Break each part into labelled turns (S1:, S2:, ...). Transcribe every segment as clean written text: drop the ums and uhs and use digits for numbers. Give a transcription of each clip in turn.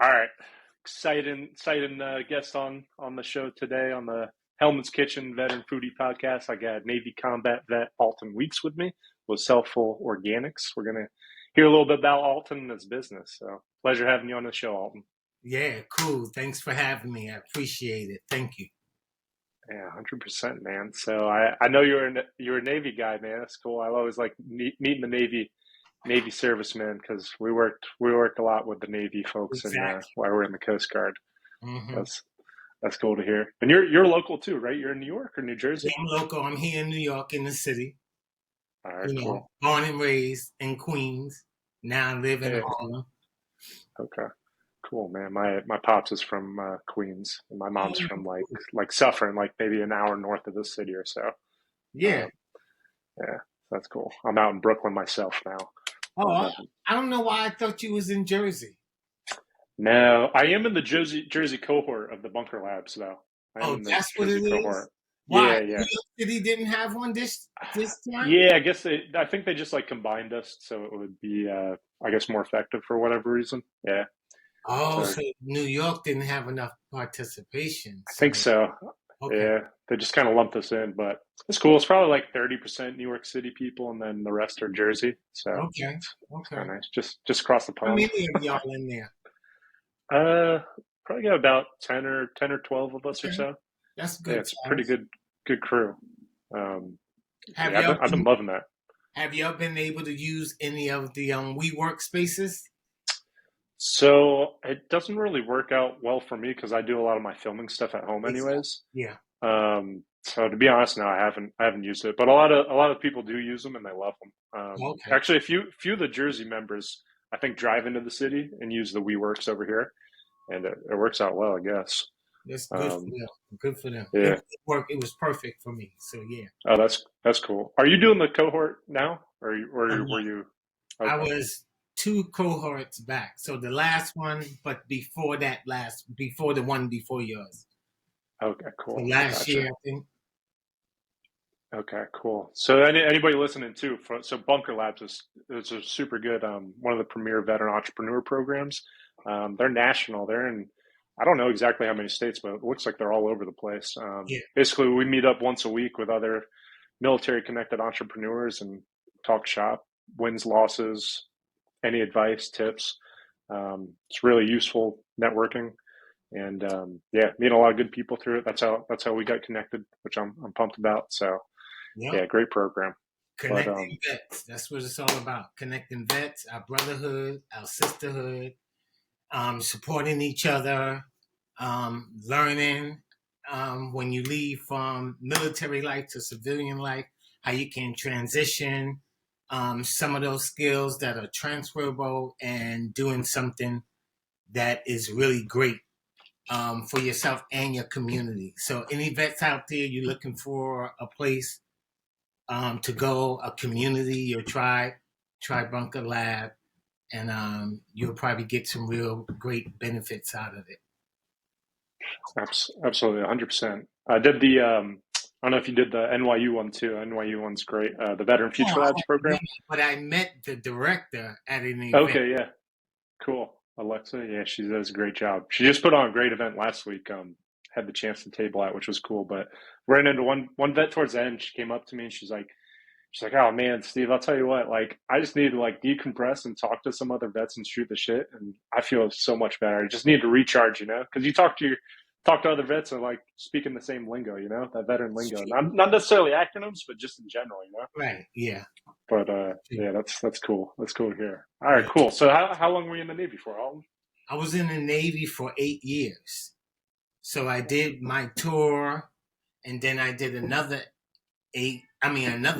S1: All right, exciting guest on the show today on the Hellman's Kitchen Veteran Foodie Podcast. I got Navy combat vet Alton Weeks with me with Selfful Organics. We're gonna hear a little bit about Alton and his business. So pleasure having you on the show, Alton.
S2: Yeah, cool. Thanks for having me. I appreciate it. Thank you.
S1: Yeah, 100%, man. So I know you're a Navy guy, man. That's cool. I always like meeting the Navy servicemen because we worked a lot with the Navy folks and
S2: Exactly.
S1: while we're in the Coast Guard.
S2: Mm-hmm.
S1: That's cool to hear. And you're local too, right? You're in New York or New
S2: Yeah,
S1: Jersey?
S2: I'm local. I'm here in New York, in the city.
S1: All right, cool.
S2: Born and raised in Queens. Now I live in
S1: Yeah,
S2: Harlem.
S1: okay, cool, man. My pops is from Queens, and my mom's
S2: Oh,
S1: from like Suffern, like maybe an hour north of the city or so.
S2: yeah.
S1: Um, yeah, that's cool. I'm out in Brooklyn myself now,
S2: Oh,
S1: but
S2: I don't know why I thought you was in Jersey.
S1: no, I am in the Jersey cohort of the Bunker Labs, though. I am
S2: Oh,
S1: in the
S2: that's what
S1: Jersey
S2: it is?
S1: cohort.
S2: Why?
S1: Yeah,
S2: New
S1: yeah.
S2: York City didn't have one this time?
S1: Yeah, I guess I think they just like combined us so it would be, I guess, more effective for whatever reason. Yeah,
S2: Oh,
S1: so
S2: so New York didn't have enough participation.
S1: I think
S2: So,
S1: so.
S2: okay.
S1: Yeah, they just kind of lumped us in, but it's cool. It's probably like 30% New York City people, and then the rest are Jersey. So
S2: Okay.
S1: it's
S2: Okay.
S1: kind of nice. Just across the
S2: How
S1: pond.
S2: many of y'all in there?
S1: Uh, Probably got about 10 or 12 of us or
S2: Okay.
S1: so.
S2: That's a
S1: Yeah,
S2: good
S1: it's a pretty
S2: size.
S1: good crew. Um,
S2: Have
S1: yeah,
S2: y'all
S1: I've been
S2: been
S1: loving that.
S2: have y'all been able to use any of the WeWork spaces?
S1: So it doesn't really work out well for me because I do a lot of my filming stuff at home
S2: Exactly.
S1: anyways.
S2: Yeah.
S1: So to be honest, no, I haven't used it, but a lot of people do use them and they love them.
S2: Okay.
S1: Actually, a few of the Jersey members I think drive into the city and use the WeWorks over here, and it works out well, I guess.
S2: That's good for
S1: Um,
S2: them. Good for them. It
S1: yeah.
S2: worked. It was perfect for me. So yeah.
S1: Oh, that's cool. Are you doing the cohort now, or
S2: No,
S1: were you?
S2: I
S1: Okay.
S2: was two cohorts back. So the last one, but before the one before yours.
S1: Okay.
S2: So
S1: Cool.
S2: last
S1: Gotcha.
S2: year, I think.
S1: Okay, cool. So anybody listening too, so Bunker Labs is a super good one of the premier veteran entrepreneur programs. They're national. They're in I don't know exactly how many states, but it looks like they're all over the place.
S2: Yeah.
S1: Basically, we meet up once a week with other military connected entrepreneurs and talk shop, wins, losses, any advice, tips. It's really useful networking, and yeah, meeting a lot of good people through it. That's how we got connected, which I'm pumped about. So.
S2: Yep.
S1: Yeah, great program. But
S2: Connecting vets. That's what it's all about. Connecting vets, our brotherhood, our sisterhood, supporting each other, learning when you leave from military life to civilian life, how you can transition some of those skills that are transferable and doing something that is really great for yourself and your community. So, any vets out there, you're looking for a place to go, a community, your tribe, Bunker Lab, and you'll probably get some real great benefits out of it.
S1: absolutely, 100%. I did the. I don't know if you did the NYU one too. NYU one's great. The Veteran
S2: No,
S1: Future Labs program.
S2: but I met the director at an event.
S1: Okay, yeah, cool. Alexa, yeah, she does a great job. She just put on a great event last week. Had the chance to table at, which was cool. But ran into one vet towards the end. She came up to me and she's like, oh man, Steve, I'll tell you what, like, I just need to like decompress and talk to some other vets and shoot the shit. And I feel so much better. I just need to recharge, because you talk to other vets and like speaking the same lingo, that veteran lingo. Not necessarily acronyms, but just in general.
S2: Right, yeah.
S1: But yeah, that's cool. That's cool to hear. All right,
S2: Yeah.
S1: cool. So how long were you in the Navy for, Alton?
S2: I was in the Navy for 8 years. So I did my tour and then I did another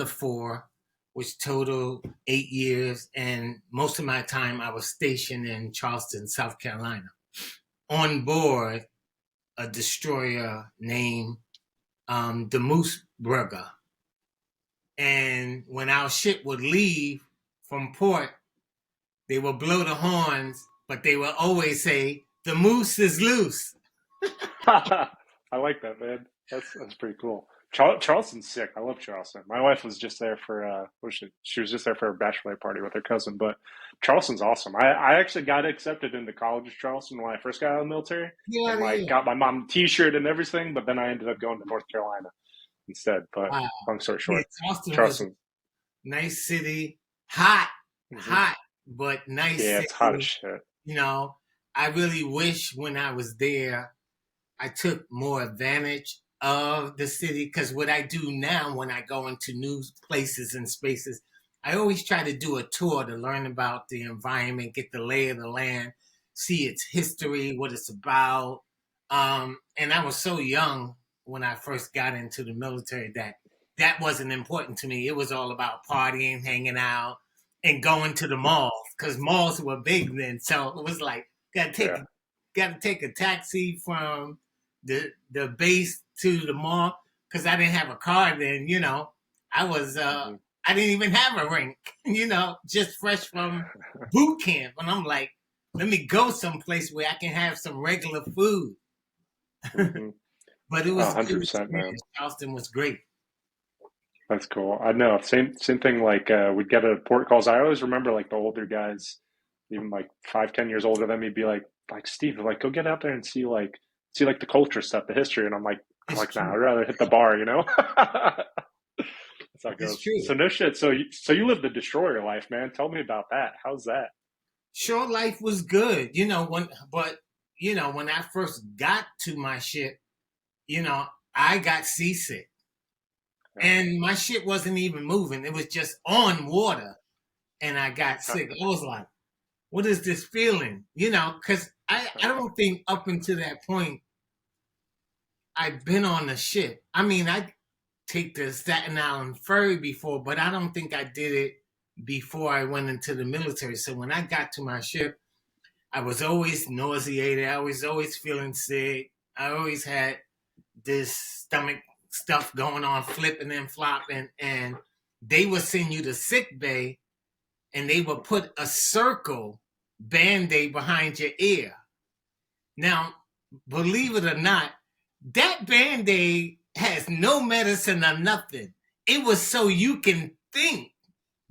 S2: 4, which totaled 8 years. And most of my time I was stationed in Charleston, South Carolina, on board a destroyer named the Mooseburger. And when our ship would leave from port, they would blow the horns, but they would always say, "The moose is loose."
S1: I like that, man. That's pretty cool. Charleston's sick. I love Charleston. My wife was just there for she was just there for a bachelor party with her cousin. But Charleston's awesome. I actually got accepted into college at Charleston when I first got out of the military,
S2: Get out
S1: and
S2: of
S1: like
S2: here.
S1: got my mom T-shirt and everything. But then I ended up going to North Carolina instead. But
S2: Wow.
S1: long story
S2: Yeah,
S1: short,
S2: Charleston was
S1: Charleston.
S2: nice city, hot,
S1: Hmm.
S2: hot, but nice
S1: Yeah, it's hot as
S2: city.
S1: shit.
S2: You know, I really wish when I was there, I took more advantage of the city because what I do now when I go into new places and spaces, I always try to do a tour to learn about the environment, get the lay of the land, see its history, what it's about. And I was so young when I first got into the military that that wasn't important to me. It was all about partying, hanging out, and going to the malls because malls were big then. So it was like gotta take
S1: Yeah.
S2: gotta take a taxi from the base to the mall because I didn't have a car then. I was
S1: Hmm.
S2: I didn't even have a rank. Just fresh from boot camp, and I'm like, let me go someplace where I can have some regular food.
S1: Hmm.
S2: But it was a good
S1: 100%, man.
S2: experience. Charleston was great.
S1: That's cool. I know. Same thing. Like we'd get a port calls. I always remember like the older guys, even like 5, 10 years older than me, be like Steve, like go get out there and see like the culture stuff, the history. And I'm
S2: It's
S1: like, nah,
S2: true.
S1: I'd rather hit the bar, you know. That's how it
S2: It's
S1: goes.
S2: true.
S1: So no shit. So you live the destroyer life, man. Tell me about that. How's that?
S2: Shore life was good, when I first got to my ship, you know, I got seasick.
S1: Yeah.
S2: And my ship wasn't even moving. It was just on water. And I got sick. I was like, what is this feeling? Because I don't think up until that point I've been on a ship. I mean, I take the Staten Island ferry before, but I don't think I did it before I went into the military. So when I got to my ship, I was always nauseated. I was always feeling sick. I always had this stomach stuff going on, flipping and flopping. And they would send you to sick bay and they would put a circle band-aid behind your ear. Now, believe it or not, that band-aid has no medicine or nothing. It was so you can think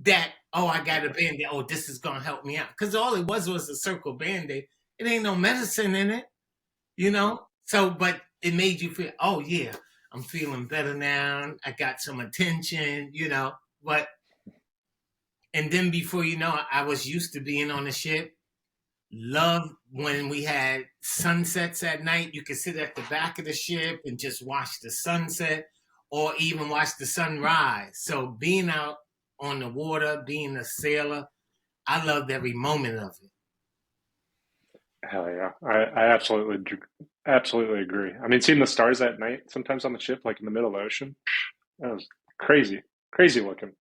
S2: that, oh, I got a band-aid. Oh, this is gonna help me out. Because all it was a circle band-aid. It ain't no medicine in it, you
S1: Hmm.
S2: know? So, but it made you feel, oh yeah, I'm feeling better now. I got some attention. But and then before you know it, I was used to being on the ship. Love when we had sunsets at night. You could sit at the back of the ship and just watch the sunset or even watch the sunrise. So being out on the water, being a sailor, I loved every moment of it.
S1: Hell yeah. I absolutely agree. I mean, seeing the stars at night sometimes on the ship, like in the middle of the ocean, that was crazy, crazy looking.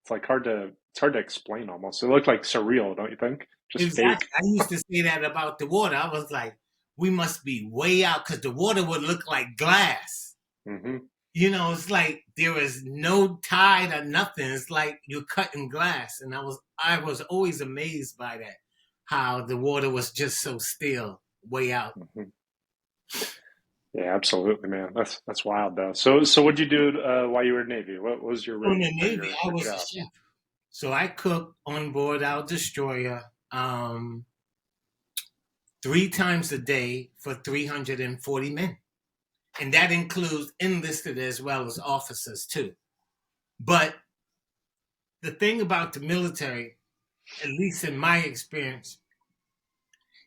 S1: It's hard to explain almost. It looked like surreal, don't you think? Just
S2: Exactly.
S1: fake.
S2: I used to say that about the water. I was like, we must be way out because the water would look like glass.
S1: Hmm.
S2: It's like there is no tide or nothing. It's like you're cutting glass. And I was always amazed by that. How the water was just so still, way out.
S1: Hmm. Yeah, absolutely, man. That's wild though. So what'd you do while you were in Navy? What was your
S2: In
S1: rate
S2: the
S1: or
S2: Navy,
S1: your
S2: I
S1: your
S2: was a
S1: job?
S2: chef. So I cooked on board our destroyer 3 times a day for 340 men. And that includes enlisted as well as officers too. But the thing about the military, at least in my experience,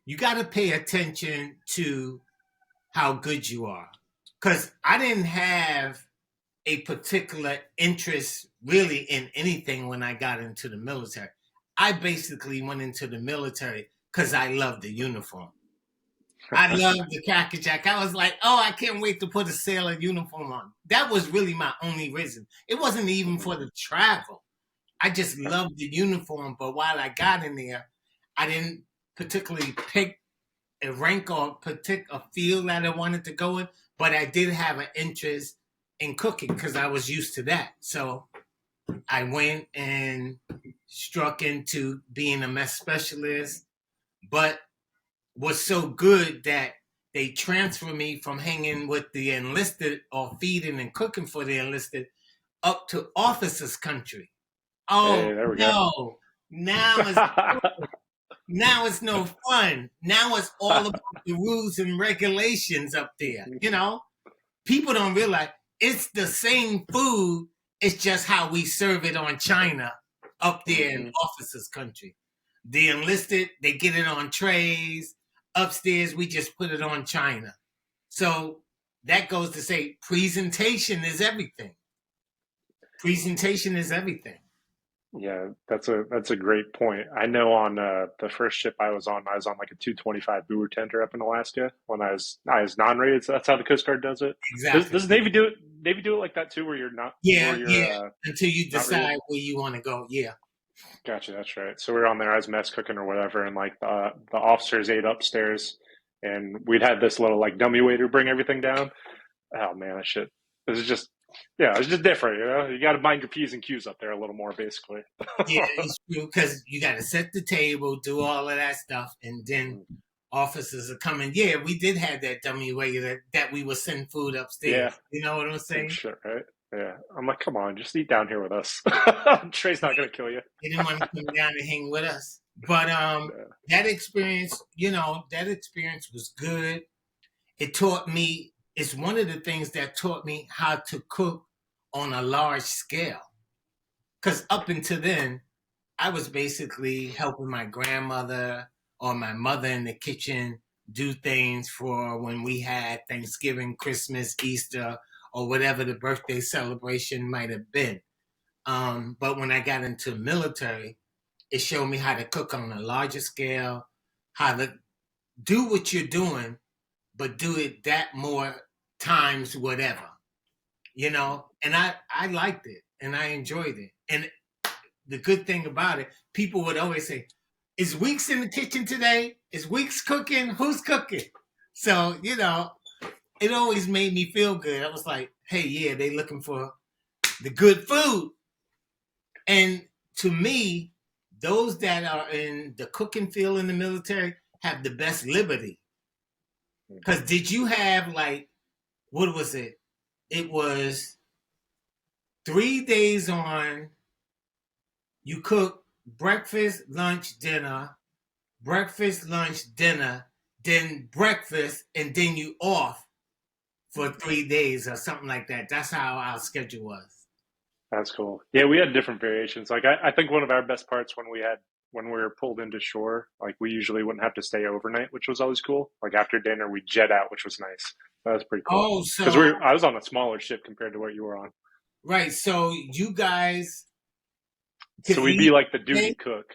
S2: you got to pay attention to how good you are. Because I didn't have a particular interest really in anything when I got into the military. I basically went into the military because I loved the uniform. I loved the khaki jacket. I was like, oh, I can't wait to put a sailor uniform on. That was really my only reason. It wasn't even
S1: Hmm.
S2: for the travel. I just loved the uniform. But while I got in there, I didn't particularly pick a rank or a field that I wanted to go in, but I did have an interest in cooking because I was used to that. So I went and struck into being a mess specialist, but was so good that they transfer me from hanging with the enlisted or feeding and cooking for the enlisted up to officers' country. Oh
S1: Hey, there we go.
S2: no! Now it's now it's no fun. Now it's all about the rules and regulations up there. People don't realize it's the same food. It's just how we serve it on China up there in
S1: Mhm.
S2: officers' country. The enlisted, they get it on trays. Upstairs, we just put it on China. So that goes to say presentation is everything. Presentation is everything.
S1: Yeah, that's a great point. I know on the first ship I was on like a 225 buoy tender up in Alaska when I was non-rated. So that's how the Coast Guard does it. Does,
S2: Exactly.
S1: does Navy do it? Navy do it like that too, where you're not where
S2: Yeah,
S1: you're
S2: yeah. Until you
S1: not rated?
S2: decide where you want to go. Yeah.
S1: Gotcha, that's right. So we were on there as mess cooking or whatever, and like the officers ate upstairs, and we'd had this little like dummy waiter bring everything down. Oh man, that shit. This is just yeah, it's just different. You got to mind your p's and q's up there a little more, basically.
S2: Yeah, it's true because you got to set the table, do all of that stuff, and then officers are coming. Yeah, we did have that dummy way that we would send food upstairs.
S1: Yeah,
S2: You know what I'm
S1: same
S2: saying?
S1: shit, right? Yeah, I'm like, come on, just eat down here with us. Trey's not gonna kill you.
S2: They didn't want to come down and hang with us. But
S1: Yeah.
S2: that experience, that experience was good. It taught me. It's one of the things that taught me how to cook on a large scale. Because up until then, I was basically helping my grandmother or my mother in the kitchen do things for when we had Thanksgiving, Christmas, Easter, or whatever the birthday celebration might have been. But when I got into military, it showed me how to cook on a larger scale, how to do what you're doing, but do it that more times whatever, And I liked it and I enjoyed it. And the good thing about it, people would always say, "Is Weeks in the kitchen today? Is Weeks cooking? Who's cooking?" So it always made me feel good. I was like, "Hey, yeah, they looking for the good food." And to me, those that are in the cooking field in the military have the best liberty. Because did you have like what was it? It was 3 days on. You cook breakfast, lunch, dinner, breakfast, lunch, dinner, then breakfast, and then you off for 3 days or something like that. That's how our schedule was.
S1: That's cool. Yeah, we had different variations. Like I think one of our best parts when we were pulled into shore, like we usually wouldn't have to stay overnight, which was always cool. Like after dinner, we'd jet out, which was nice. That was pretty cool.
S2: Oh,
S1: Because
S2: so
S1: I was on a smaller ship compared to what you were on.
S2: right. So you guys could
S1: So we'd be
S2: leave,
S1: like the duty
S2: okay,
S1: cook.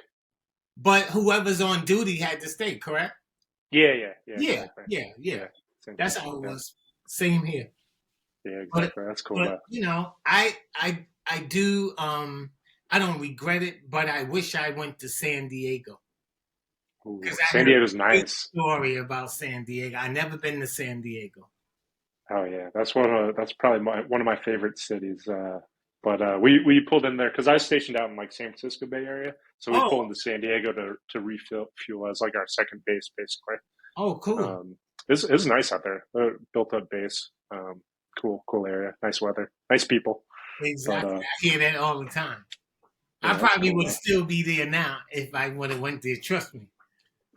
S2: but whoever's on duty had to stay, correct?
S1: Yeah,
S2: Yeah,
S1: exactly.
S2: yeah, yeah.
S1: Yeah, same
S2: That's
S1: thing.
S2: how it
S1: Yeah,
S2: was. Same here.
S1: yeah,
S2: But
S1: exactly. That's cool
S2: but
S1: though.
S2: I do I don't regret it, but I wish I went to San Diego
S1: Ooh,
S2: because I
S1: San
S2: heard a
S1: Diego's
S2: great
S1: nice.
S2: story about San Diego. I never been to San Diego.
S1: Oh yeah, that's probably one of my favorite cities. But we pulled in there because I was stationed out in like San Francisco Bay Area, so we pulled
S2: Oh,
S1: into San Diego to refuel fuel as like our second base basically.
S2: oh, cool.
S1: Um, it's nice out there. Built up base. Cool area. Nice weather. Nice people. But
S2: Exactly. I hear that all the time. I
S1: yeah, that's
S2: probably
S1: cool
S2: would
S1: though.
S2: still be there now if I would have went there. Trust me.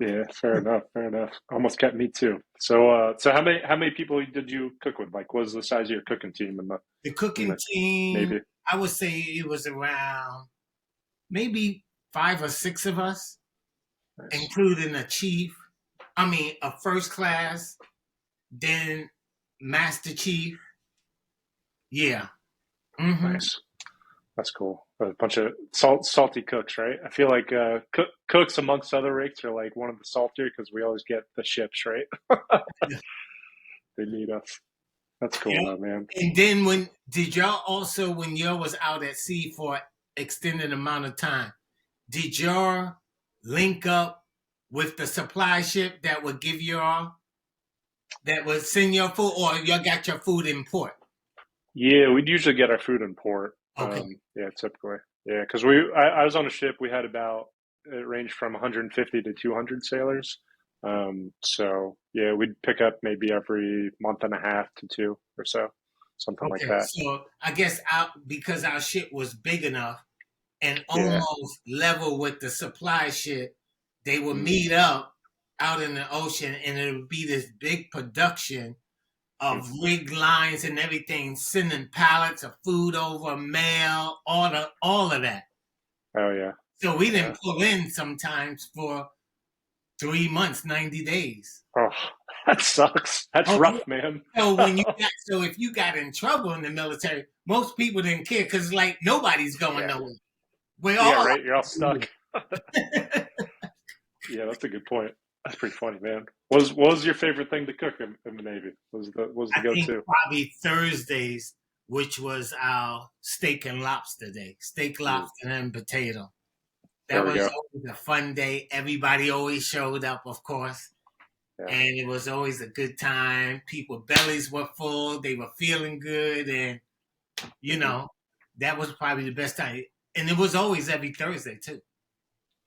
S1: Yeah, fair enough. Fair enough. Almost kept me too. So how many people did you cook with? Like, what was the size of your cooking team
S2: The
S1: in
S2: cooking
S1: the
S2: team,
S1: Navy?
S2: I would say it was around maybe 5 or 6 of us,
S1: Nice,
S2: including a chief. I mean, a first class, then master chief. Yeah. Mm-hmm.
S1: nice. That's cool. A bunch of salty cooks, right? I feel like cooks amongst other rigs are like one of the saltier because we always get the ships, right? They need us. That's cool
S2: Yeah.
S1: though, man.
S2: And then did y'all also when y'all was out at sea for extended amount of time, did y'all link up with the supply ship that would give y'all that would send your food or y'all got your food in port?
S1: Yeah, we'd usually get our food in port.
S2: Okay.
S1: Yeah, typically. Yeah, because I was on a ship. We had about it ranged from 150 to 200 sailors. So yeah, we'd pick up maybe every month and a half to two or so, something like
S2: Okay,
S1: that.
S2: so I guess because our ship was big enough and
S1: Yeah.
S2: almost level with the supply ship, they would
S1: Mm,
S2: meet up out in the ocean, and it would be this big production
S1: mm.
S2: of rig lines and everything, sending pallets of food over, mail, all of that.
S1: Oh yeah,
S2: So we
S1: yeah.
S2: didn't pull in sometimes for 3 months, 90 days.
S1: Oh, that sucks. That's
S2: Oh,
S1: rough, man.
S2: so so if you got in trouble in the military, most people didn't care because like nobody's going
S1: Yeah.
S2: nowhere. We're
S1: Yeah,
S2: all
S1: right. You're all stuck. Yeah, that's a good point. That's pretty funny, man. What was your favorite thing to cook in the Navy? What was the
S2: I think
S1: go-to?
S2: probably Thursdays, which was our steak and lobster day, steak,
S1: Mm,
S2: lobster, and potato.
S1: there
S2: That
S1: we
S2: was
S1: go.
S2: always a fun day. Everybody always showed up, of course,
S1: Yeah.
S2: and it was always a good time. People bellies were full, they were feeling good, and you
S1: Hmm.
S2: know that was probably the best time. And it was always every Thursday too.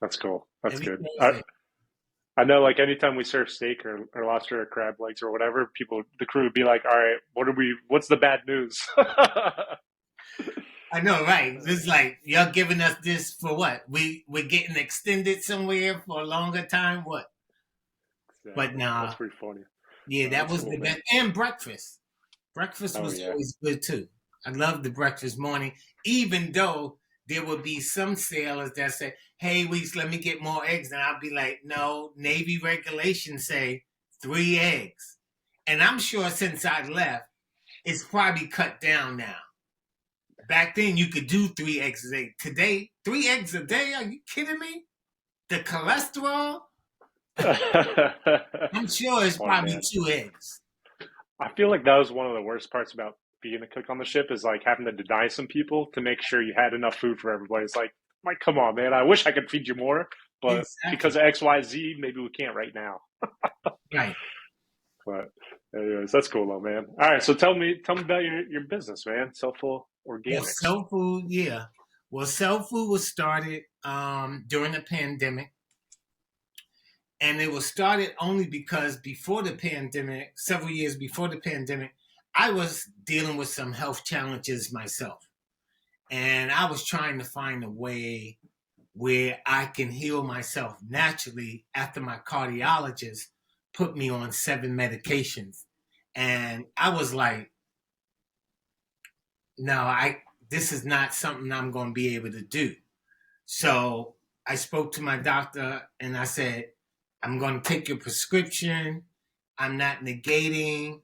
S1: That's cool. That's
S2: Every
S1: good. I
S2: Thursday.
S1: I know, like anytime we serve steak or lobster or crab legs or whatever, the crew would be like, "All right, what's the bad news?"
S2: I know, right? It's like y'all giving us this for what? We're getting extended somewhere for a longer time. What? But
S1: Exactly. That's
S2: nah,
S1: pretty funny.
S2: yeah,
S1: No,
S2: that
S1: that's
S2: was
S1: cool,
S2: the
S1: man.
S2: best. And breakfast. Breakfast
S1: Oh
S2: was
S1: yeah.
S2: always good too. I love the breakfast morning, even though there would be some sailors that say, "Hey, Weeks, let me get more eggs," and I'll be like, "No, Navy regulations say 3 eggs," and I'm sure since I left, it's probably cut down now. Back then, you could do 3 eggs a day. Today, 3 eggs a day? Are you kidding me? The cholesterol? I'm sure
S1: That's
S2: it's
S1: funny,
S2: probably
S1: man.
S2: 2 eggs.
S1: I feel like that was one of the worst parts about being a cook on the ship is like having to deny some people to make sure you had enough food for everybody. It's like, come on, man. I wish I could feed you more, but because
S2: Exactly.
S1: of X, Y, Z, maybe we can't right now.
S2: Right.
S1: But anyways, that's cool though, man. All right, so tell me about your business, man. Soulful
S2: Well,
S1: Organics.
S2: Soul Food, yeah. Well, Soul Food was started during the pandemic, and it was started only because before the pandemic, several years before the pandemic, I was dealing with some health challenges myself, and I was trying to find a way where I can heal myself naturally after my cardiologist put me on 7 medications, and I was like, no, I this is not something I'm going to be able to do. So I spoke to my doctor and I said, I'm going to take your prescription. I'm not negating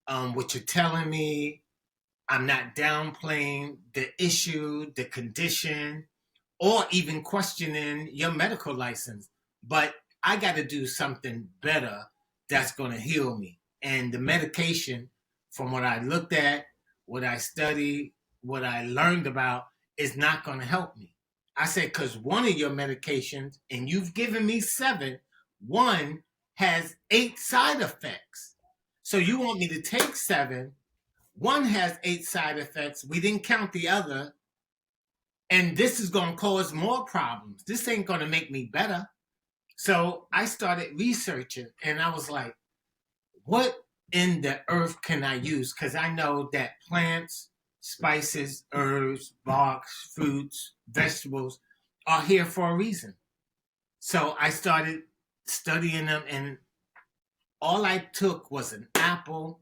S2: what you're telling me. I'm not downplaying the issue, the condition, or even questioning your medical license. But I got to do something better that's going to heal me. And the medication, from what I looked at, what I studied, what I learned about, is not going to help me. I said, because one of your medications, and you've given me 7, one has 8 side effects. So you want me to take 7, one has 8 side effects. We didn't count the other. And this is going to cause more problems. This ain't going to make me better. So I started researching and I was like, what in the earth can I use? Because I know that plants, spices, herbs, barks, fruits, vegetables are here for a reason. So I started studying them, and all I took was an apple.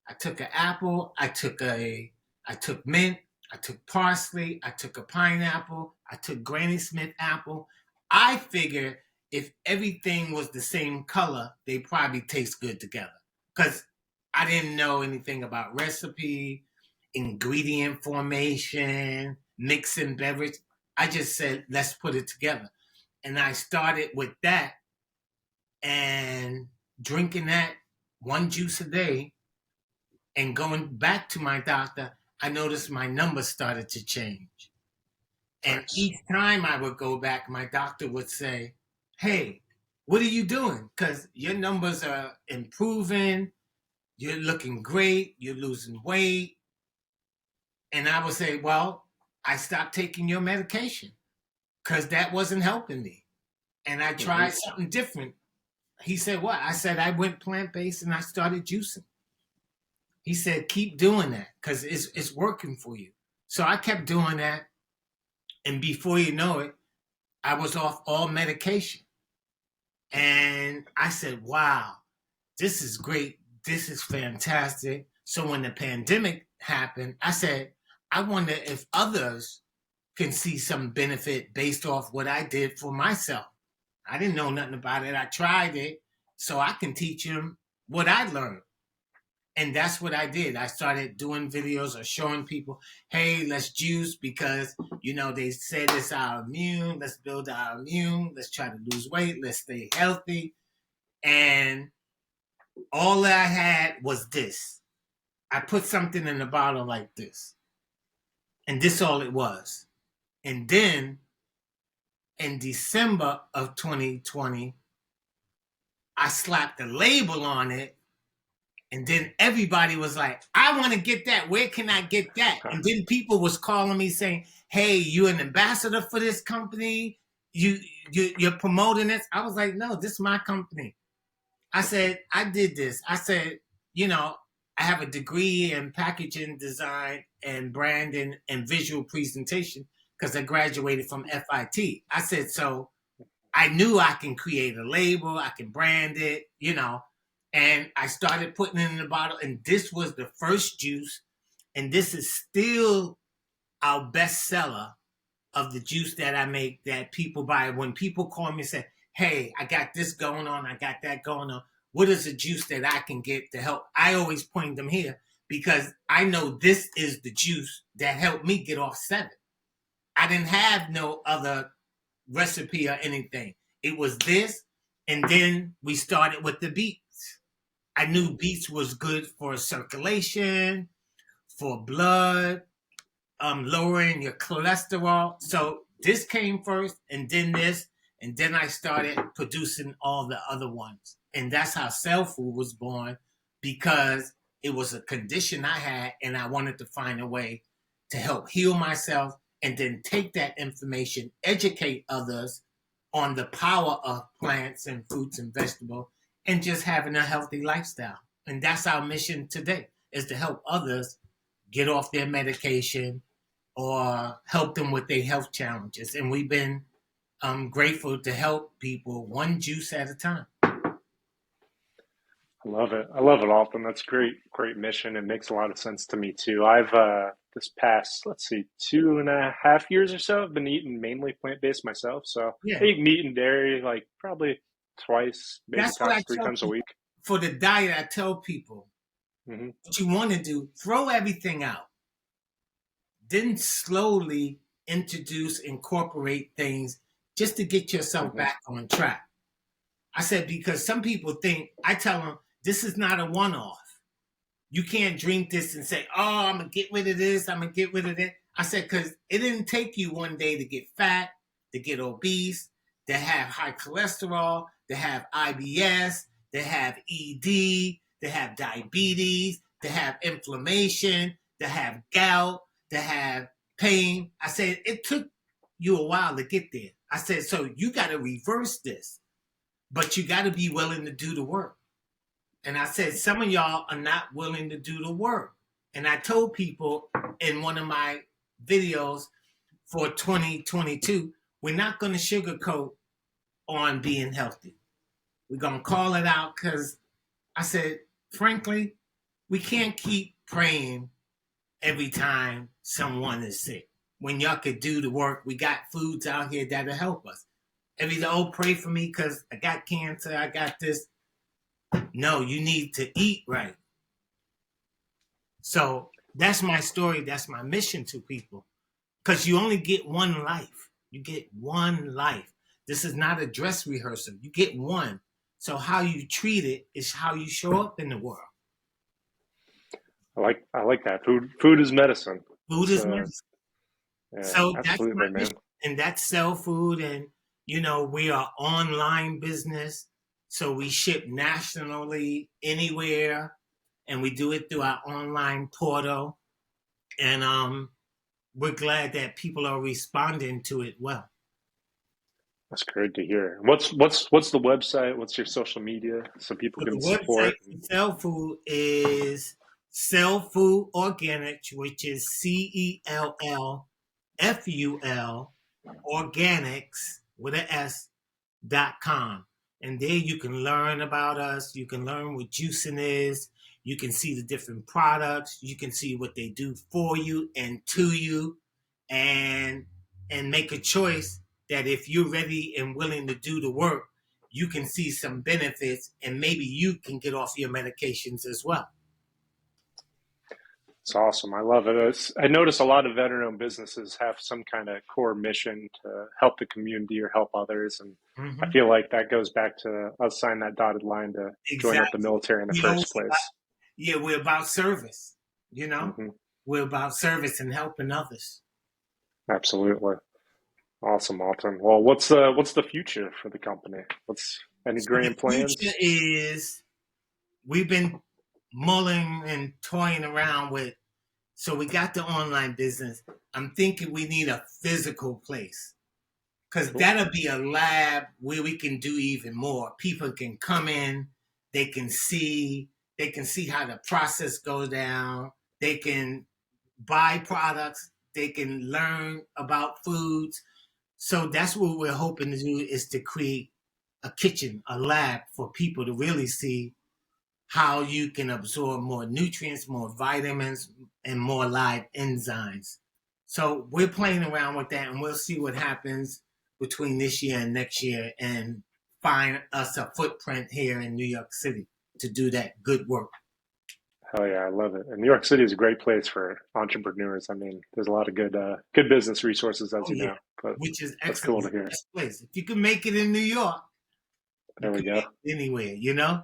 S2: I took an apple. I took mint. I took parsley. I took a pineapple. I took Granny Smith apple. I figured if everything was the same color, they probably taste good together. Because I didn't know anything about recipe, ingredient formation, mixing beverage. I just said, let's put it together. And I started with that and drinking that one juice a day and going back to my doctor, I noticed my numbers started to change. And
S1: Nice.
S2: each time I would go back, my doctor would say, "Hey, what are you doing? Because your numbers are improving. You're looking great. You're losing weight." And I would say, "Well, I stopped taking your medication because that wasn't helping me. And I
S1: Hmm.
S2: tried something different." He said, what? I said, I went plant-based and I started juicing. He said, keep doing that because it's working for you. So I kept doing that. And before you know it, I was off all medication. And I said, wow, this is great. This is fantastic. So when the pandemic happened, I said, I wonder if others can see some benefit based off what I did for myself. I didn't know nothing about it. I tried it so I can teach them what I learned. And that's what I did. I started doing videos or showing people, hey, let's juice because, they said it's our immune. Let's build our immune. Let's try to lose weight. Let's stay healthy. And all I had was this. I put something in the bottle like this. And this all it was. And then in December of 2020, I slapped a label on it. And then everybody was like, I want to get that. Where can I get that? And then people was calling me saying, hey, you an ambassador for this company? You're promoting this? I was like, no, this is my company. I said, I did this. I said, I have a degree in packaging design and branding and visual presentation because I graduated from FIT. I said, so I knew I can create a label, I can brand it, and I started putting it in the bottle. And this was the first juice. And this is still our best seller of the juice that I make that people buy. When people call me and say, hey, I got this going on, I got that going on. What is a juice that I can get to help? I always point them here because I know this is the juice that helped me get off 7. I didn't have no other recipe or anything. It was this. And then we started with the beets. I knew beets was good for circulation, for blood, lowering your cholesterol. So this came first and then this. And then I started producing all the other ones. And that's how Cell Food was born because it was a condition I had and I wanted to find a way to help heal myself and then take that information, educate others on the power of plants and fruits and vegetables and just having a healthy lifestyle. And that's our mission today is to help others get off their medication or help them with their health challenges. And we've been grateful to help people one juice at a time.
S1: I love it. I love it, Alton. That's great, great mission. It makes a lot of sense to me too. I've this past, let's see, 2.5 years or so, I've been eating mainly plant-based myself. So
S2: Yeah.
S1: I eat meat and dairy like probably twice, maybe
S2: That's what I
S1: three
S2: tell
S1: times a
S2: people.
S1: week.
S2: For the diet, I tell people
S1: Hmm.
S2: what you want to do, throw everything out. Then slowly incorporate things just to get yourself
S1: Hmm.
S2: back on track. I said, because some people think, I tell them, this is not a one-off. You can't drink this and say, oh, I'm going to get rid of this, I'm going to get rid of that. I said, because it didn't take you one day to get fat, to get obese, to have high cholesterol, to have IBS, to have ED, to have diabetes, to have inflammation, to have gout, to have pain. I said, it took you a while to get there. I said, so you got to reverse this, but you got to be willing to do the work. And I said, some of y'all are not willing to do the work. And I told people in one of my videos for 2022, we're not going to sugarcoat on being healthy. We're going to call it out because I said, frankly, we can't keep praying every time someone is sick. When y'all could do the work, we got foods out here that'll help us. Every day, oh, pray for me because I got cancer, I got this. No, you need to eat right. So that's my story. That's my mission to people. Because you only get one life. You get one life. This is not a dress rehearsal. You get one. So how you treat it is how you show up in the world.
S1: I like that. Food is medicine.
S2: Food is
S1: So
S2: medicine.
S1: yeah,
S2: So that's my
S1: absolutely, man.
S2: mission. And that's Cell Food. And, we are online business. So we ship nationally anywhere. And we do it through our online portal. And we're glad that people are responding to it well.
S1: That's great to hear. What's the website? What's your social media so people
S2: So
S1: can
S2: the website
S1: support?
S2: for Cell Food is Cell Food Organics, which is CELLFUL Organics with an S.com. And there you can learn about us. You can learn what juicing is. You can see the different products. You can see what they do for you and to you, and make a choice that if you're ready and willing to do the work, you can see some benefits and maybe you can get off your medications as well.
S1: It's awesome. I love it. I notice a lot of veteran-owned businesses have some kind of core mission to help the community or help others, and I
S2: Mm-hmm.
S1: feel like that goes back to us signing that dotted line to join up the
S2: Exactly.
S1: military in the
S2: We always
S1: first place.
S2: yeah, we're about service. You know,
S1: Hmm.
S2: we're about service and helping others.
S1: Absolutely. Awesome, Alton. Well, what's the future for the company? What's any
S2: So the
S1: grand
S2: future
S1: plans?
S2: is we've been mulling and toying around with. So we got the online business. I'm thinking we need a physical place because
S1: Cool.
S2: that'll be a lab where we can do even more. People can come in, they can see, they can see how the process goes down. They can buy products. They can learn about foods. So that's what we're hoping to do is to create a kitchen, a lab for people to really see how you can absorb more nutrients, more vitamins, and more live enzymes. So we're playing around with that, and we'll see what happens between this year and next year, and find us a footprint here in New York City to do that good work.
S1: Hell yeah, I love it. And New York City is a great place for entrepreneurs. I mean, there's a lot of good business resources, as
S2: Oh
S1: you
S2: yeah,
S1: know. But
S2: which is
S1: that's
S2: excellent.
S1: cool to
S2: It's the
S1: hear.
S2: best place. If you can make it in New York, you
S1: There we
S2: can
S1: go.
S2: make it anywhere. You know.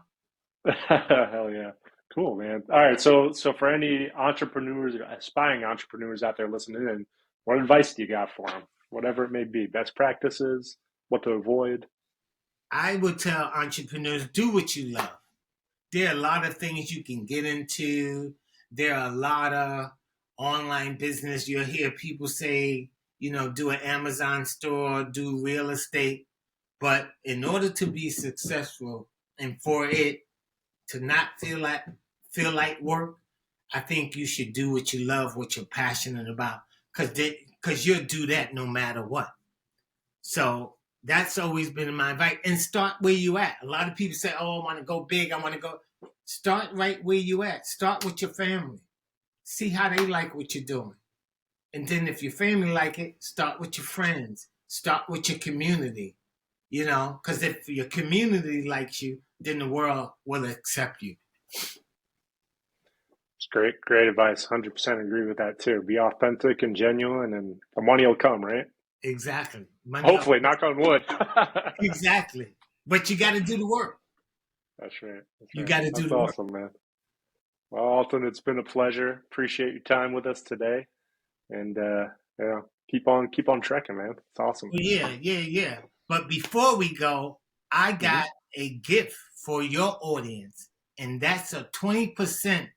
S1: Hell yeah. Cool, man. All right. So for any entrepreneurs, aspiring entrepreneurs out there listening in, what advice do you got for them? Whatever it may be, best practices, what to avoid.
S2: I would tell entrepreneurs do what you love. There are a lot of things you can get into. There are a lot of online business. You'll hear people say, do an Amazon store, do real estate. But in order to be successful and for it to not feel like work, I think you should do what you love, what you're passionate about, because you'll do that no matter what. So that's always been my advice. And start where you at. A lot of people say, "Oh, I want to go big. I want to go." Start right where you at. Start with your family. See how they like what you're doing. And then if your family like it, start with your friends. Start with your community. Because if your community likes you, then the world will accept you.
S1: It's great advice. 100% agree with that too. Be authentic and genuine, and the money will come, right?
S2: Exactly. Money up.
S1: Hopefully, knock on wood.
S2: Exactly. But you got to do the work.
S1: That's right. That's
S2: You
S1: right.
S2: got to do
S1: That's
S2: the work.
S1: awesome, man. Well, Alton, it's been a pleasure. Appreciate your time with us today, and keep on trekking, man. It's awesome.
S2: Well, yeah, yeah, yeah. But before we go, I
S1: Hmm.
S2: got a gift for your audience, and that's a 20%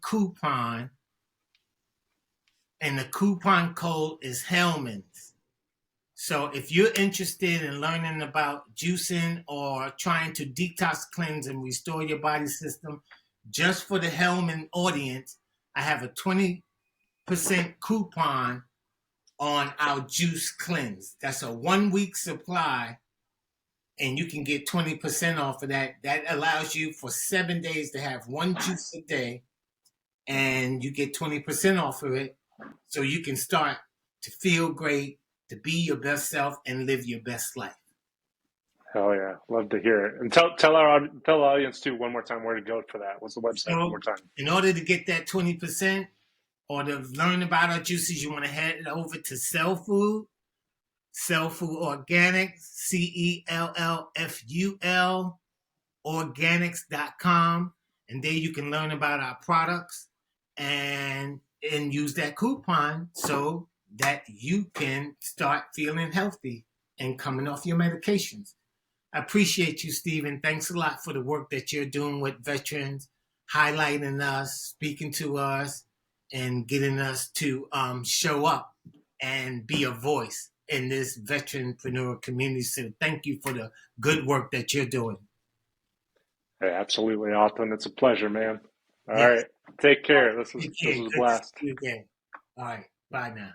S2: coupon, and the coupon code is Hellman's. So if you're interested in learning about juicing or trying to detox, cleanse, and restore your body system, just for the Hellman audience, I have a 20% coupon on our juice cleanse. That's a 1 week supply, and you can get 20% off of that. That allows you for 7 days to have one juice a day, and you get 20% off of it. So you can start to feel great, to be your best self, and live your best life.
S1: Hell yeah, love to hear it. And tell our audience too one more time where to go for that. What's the website one more
S2: So,
S1: time?
S2: in order to get that 20% or to learn about our juices, you want to head over to Cell Food Organics, CELLFUL Organics.com. And there you can learn about our products and use that coupon so that you can start feeling healthy and coming off your medications. I appreciate you, Stephen. Thanks a lot for the work that you're doing with veterans, highlighting us, speaking to us, and getting us to show up and be a voice. in this veteranpreneur community. So thank you for the good work that you're doing.
S1: Hey, absolutely, Austin. It's a pleasure, man. All
S2: Yes.
S1: right. Take care. This was
S2: Take
S1: this
S2: care.
S1: was a
S2: Good to see
S1: blast.
S2: you again. All right. Bye now.